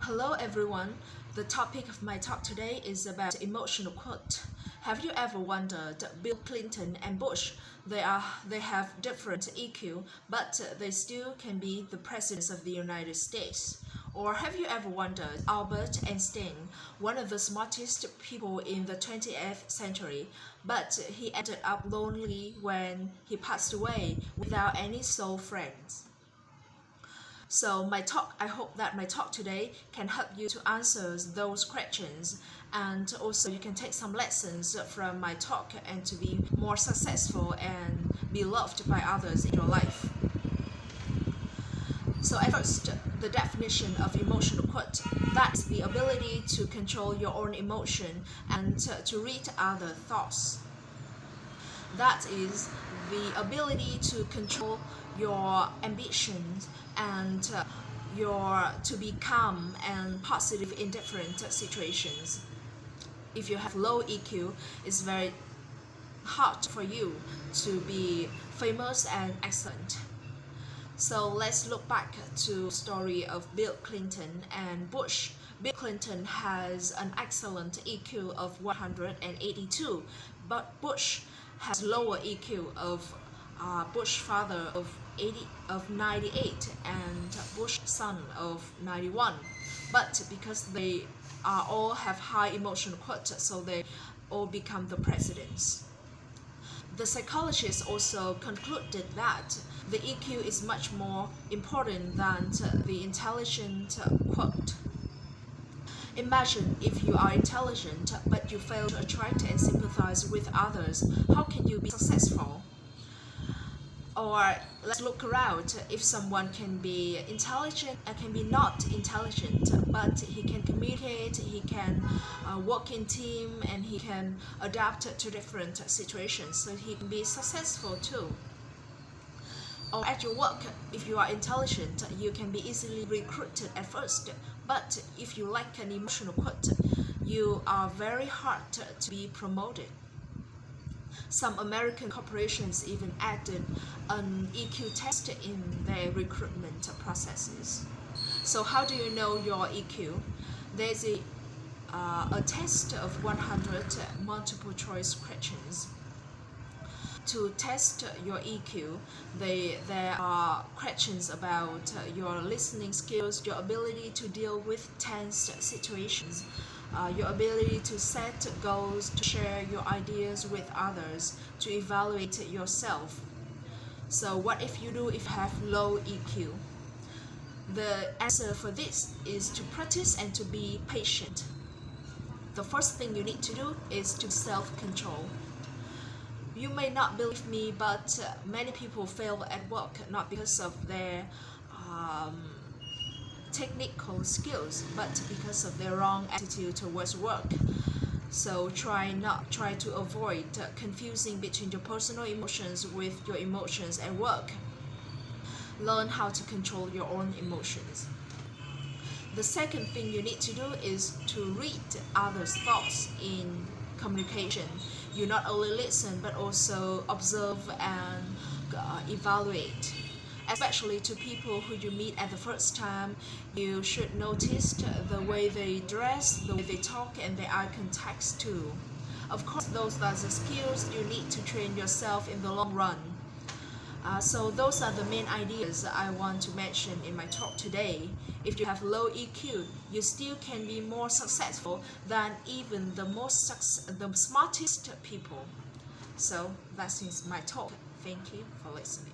Hello everyone. The topic of my talk today is about emotional quote. Have you ever wondered Bill Clinton and Bush, they have different EQ, but they still can be the presidents of the United States? Or have you ever wondered Albert Einstein, one of the smartest people in the 20th century, but he ended up lonely when he passed away without any soul friends? So I hope that my talk today can help you to answer those questions, and also you can take some lessons from my talk and to be more successful and be loved by others in your life. So at first, the definition of emotional quote, that's the ability to control your own emotion and to read other thoughts. That is the ability to control your ambitions and to be calm and positive in different situations. If you have low EQ, it's very hard for you to be famous and excellent. So let's look back to the story of Bill Clinton and Bush. Bill Clinton has an excellent EQ of 182, but Bush has lower EQ of Bush father of 98 and Bush son of 91. But because they all have high emotional quota, so they all become the presidents. The psychologists also concluded that the EQ is much more important than the intelligent quote. Imagine if you are intelligent but you fail to attract and sympathize with others, how can you be successful? Or let's look around. If someone can be intelligent and can be not intelligent, but he can communicate, he can work in team, and he can adapt to different situations, so he can be successful too. Or at your work, if you are intelligent, you can be easily recruited at first, but if you lack an emotional quote, you are very hard to be promoted. Some American corporations even added an EQ test in their recruitment processes. So how do you know your EQ? There's a test of 100 multiple choice questions. To test your EQ, there are questions about your listening skills, your ability to deal with tense situations, your ability to set goals, to share your ideas with others, to evaluate yourself. So what if you have low EQ? The answer for this is to practice and to be patient. The first thing you need to do is to self-control. You may not believe me, but many people fail at work not because of their technical skills, but because of their wrong attitude towards work. So try to avoid confusing between your personal emotions with your emotions at work. Learn how to control your own emotions. The second thing you need to do is to read others' thoughts in communication. You not only listen but also observe and evaluate. Especially to people who you meet at the first time, you should notice the way they dress, the way they talk, and their eye contact too. Of course, those are the skills you need to train yourself in the long run. So those are the main ideas I want to mention in my talk today. If you have low EQ, you still can be more successful than even the smartest people. So that is my talk. Thank you for listening.